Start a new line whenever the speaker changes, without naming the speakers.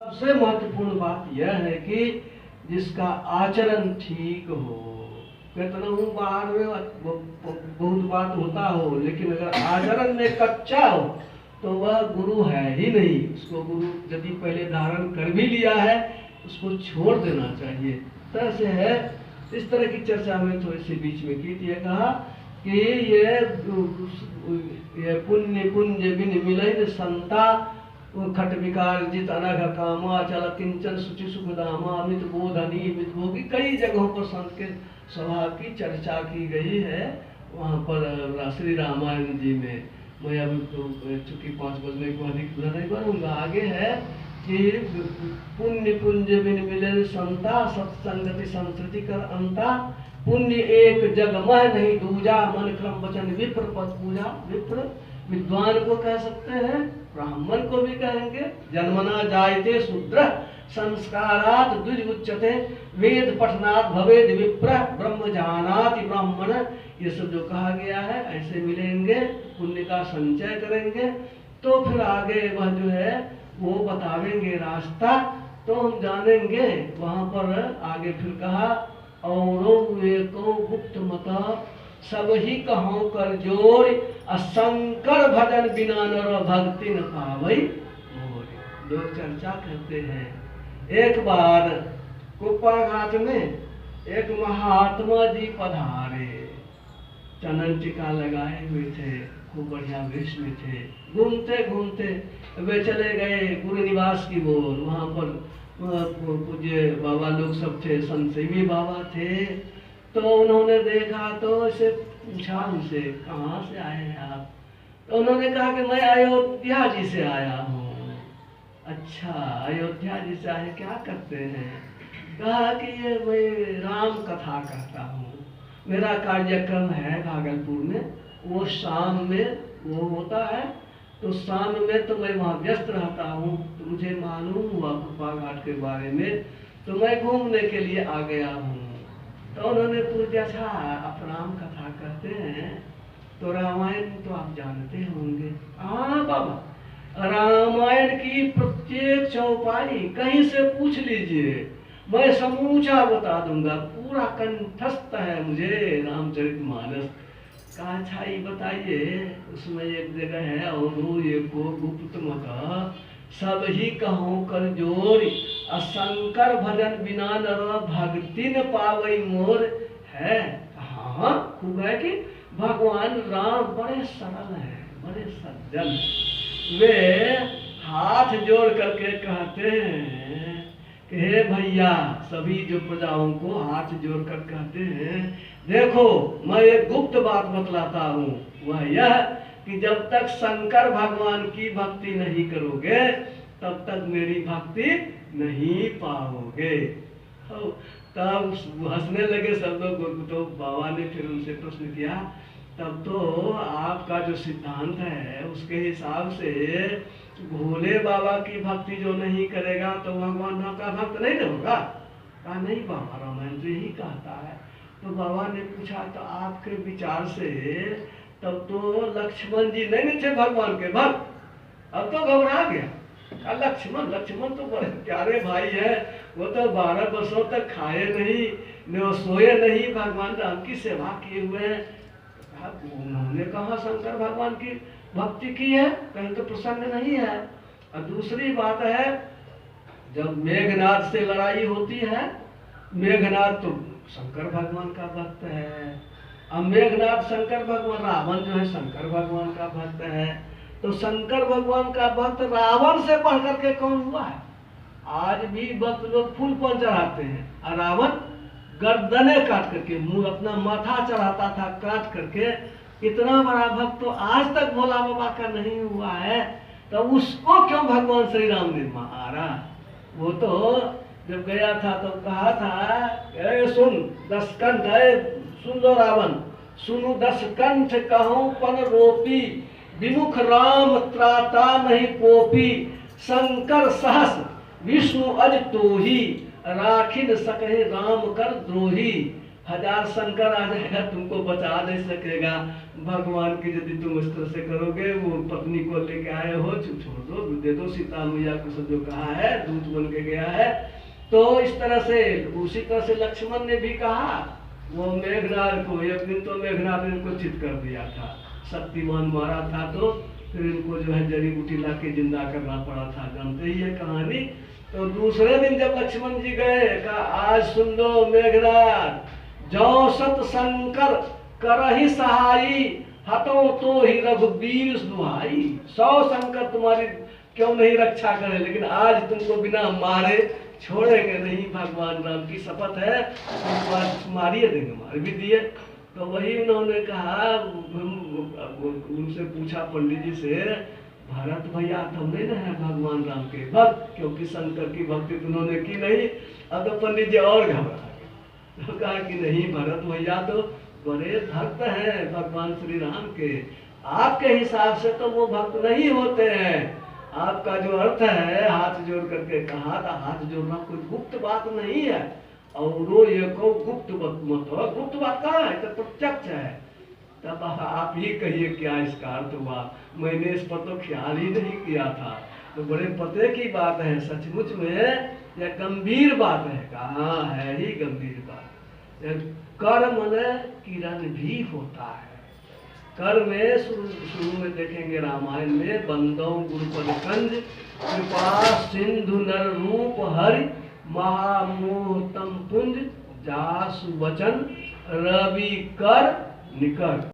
सबसे महत्वपूर्ण बात यह है कि जिसका आचरण ठीक हो। कितना हूँ बाहर में बहुत बात होता हो, लेकिन अगर आचरण में कच्चा हो तो वह गुरु है ही नहीं। उसको गुरु यदि पहले धारण कर भी लिया है उसको छोड़ देना चाहिए। तरह से है। इस तरह की चर्चा में थोड़ी सी बीच में की थी, कहा कि ये पुण्य पुंज बिन मिलन संता खट विकार जित अनघ कामा चल किंचन सुचि सुख दामा अमित बोधनी मित भोगी। कई जगहों पर संत के स्वभाव की चर्चा की गई है। वहाँ पर श्री रामायण जी में, मैं अभी तो चूंकि 5 बजने को अधिक नहीं करूँगा, आगे है कि पुण्य पुंज बिन मिलन संता सत्संगति संस्कृति कर अंता। पुण्य एक जग मह नहीं दूजा मन क्रम वचन विप्र पद पूजा। विप्र विद्वान को कह सकते हैं, ब्राह्मण को भी कहेंगे। जन्मना जायते शूद्र संस्कारात् द्विज उच्यते वेद पठनात् भवेद विप्र ब्रह्म जानाति ब्राह्मण। ये सब जो कहा गया है ऐसे मिलेंगे, पुण्य का संचय करेंगे तो फिर आगे वह जो है वो बतावेंगे रास्ता, तो हम जानेंगे। वहाँ पर आगे फिर कहा और एको गुप्त मता सब ही कहो कर जोड़ असंकर भजन बिना नर भक्ति न पावई। लोग चर्चा करते हैं, एक बार कुप्पा घाट में एक महात्मा जी पधारे, चंदन टीका लगाए हुए थे, खूब बढ़िया वेश में थे। घूमते घूमते वे चले गए गुरु निवास की ओर। वहाँ पर पूज्य बाबा लोग सब थे, संतसेवी बाबा थे। तो उन्होंने देखा तो इसे पूछा उनसे, कहाँ से आए हैं आप? तो उन्होंने कहा कि मैं अयोध्या जी से आया हूँ। अच्छा, अयोध्या जी से आए, क्या करते हैं? कहा कि ये मैं राम कथा करता हूँ, मेरा कार्यक्रम है भागलपुर में, वो शाम में वो होता है, तो शाम में तो मैं वहाँ व्यस्त रहता हूँ। तो मुझे मालूम हुआ कुप्पा घाट के बारे में, तो मैं घूमने के लिए आ गया हूँ। तो उन्होंने पूछा, अच्छा आप राम कथा करते हैं तो रामायण तो आप जानते होंगे? हाँ बाबा, रामायण की प्रत्येक चौपाई कहीं से पूछ लीजिए, मैं समूचा बता दूंगा, पूरा कंठस्थ है मुझे रामचरितमानस का। अच्छा ये बताइए, उसमें एक जगह है और ये को गुप्त मत सब ही कहो कर जोर असंकर भजन बिना नर भक्ति न पावई मोर है। हाँ खूब है कि भगवान राम बड़े सरल हैं, बड़े सज्जन। वे हाथ जोड़ करके कहते हैं कि हे भैया, सभी जो प्रजाओं को हाथ जोड़ कर कहते हैं, देखो मैं एक गुप्त बात बतलाता हूँ, वह यह कि जब तक शंकर भगवान की भक्ति नहीं करोगे तब तक मेरी भक्ति नहीं पाओगे। तब हंसने लगे सब लोग। तो बाबा ने फिर उनसे प्रश्न किया, तब तो आपका जो सिद्धांत है उसके हिसाब से भोले बाबा की भक्ति जो नहीं करेगा तो भगवान का भक्त नहीं होगा? कहा नहीं बाबा, रामायण तो यही कहता है। तो बाबा ने पूछा, तो आपके विचार से तब तो लक्ष्मण जी नहीं थे भगवान के भक्त? अब तो घबरा गया। लक्ष्मण तो बड़े प्यारे भाई है, वो तो 12 वर्षों तक खाए नहीं, सोए नहीं, भगवान राम की सेवा किए हुए हैं। उन्होंने कहा शंकर भगवान की भक्ति की है? कहीं तो प्रसंग नहीं है। और दूसरी बात है, जब मेघनाद से लड़ाई होती है, मेघनाद तो शंकर भगवान का भक्त है। अब मेघनाद शंकर भगवान, रावण जो है शंकर भगवान का भक्त है, तो शंकर भगवान का भक्त रावण से बढ़ करके कौन हुआ है? आज भी भक्त लोग फूल पर चढ़ाते हैं, और रावण गर्दने काट करके, मुंह अपना माथा चढ़ाता था काट करके। इतना बड़ा भक्त तो आज तक भोला बाबा का नहीं हुआ है, तो उसको क्यों भगवान श्री राम ने मारा? वो तो जब गया था तो कहा था, सुन 10 कंठ है, सुन लो रावण, सुनु 10 कंठ कहूं पन रोपी, विमुख राम त्राता नहीं पोपी, शंकर सहस विष्णु अज तोही, राखिन सकहे राम कर द्रोही, हजार शंकर आ जाएगा तुमको बचा नहीं सकेगा। भगवान की यदि तुम इस तरह से करोगे, वो पत्नी को लेके आए हो, छोड़ दो, दे दो सीता मैया को, सब जो कहा है दूत बन के गया है। तो इस तरह से उसी तरह से लक्ष्मण ने भी कहा वो मेघनाद को। एक दिन तो मेघनाद ने इनको चित कर दिया था, शक्तिमान मारा था, तो फिर इनको जो है जड़ी बूटी ला के जिंदा करना पड़ा था, जानते ही है कहानी। तो दूसरे दिन जब लक्ष्मण जी गए, कहा आज सुन लो मेघनाद, जौ सत शंकर करहि सहाई, हतो तो ही रघुवीर दुहाई। 100 शंकर तुम्हारी क्यों नहीं रक्षा करे, लेकिन आज तुमको बिना मारे छोड़ेंगे नहीं, भगवान राम की शपथ है, तुमको मारिए देंगे, मार भी दिए। तो वही उन्होंने कहा, उनसे पूछा पंडित जी से, भरत भैया तुम नहीं ना है भगवान राम के भक्त, क्योंकि शंकर की भक्ति उन्होंने की नहीं। अब तो पंडित जी और घबरा गए, तो कहा कि नहीं, भरत भैया तो बड़े भक्त हैं भगवान श्री राम के, आपके हिसाब से तो वो भक्त नहीं होते हैं। आपका जो अर्थ है हाथ जोड़ करके कहा था, हाथ जोड़ना कोई गुप्त बात नहीं है, और वो ये को गुप्त बात मत हो, गुप्त बात कहाँ है, तो प्रत्यक्ष है। तब आप ही कहिए क्या इसका अर्थ हुआ, मैंने इस पर तो ख्याल ही नहीं किया था। तो बड़े पते की बात है, सचमुच में यह गंभीर बात है। कहाँ है ही गंभीर बात। कर्म में किरण भी होता है। कर में शुरू में देखेंगे रामायण में, बंदौ गुरुपद कंज, कृपा सिंधु नर रूप हरि, महामोह तम पुंज, जासु वचन रवि कर निकट।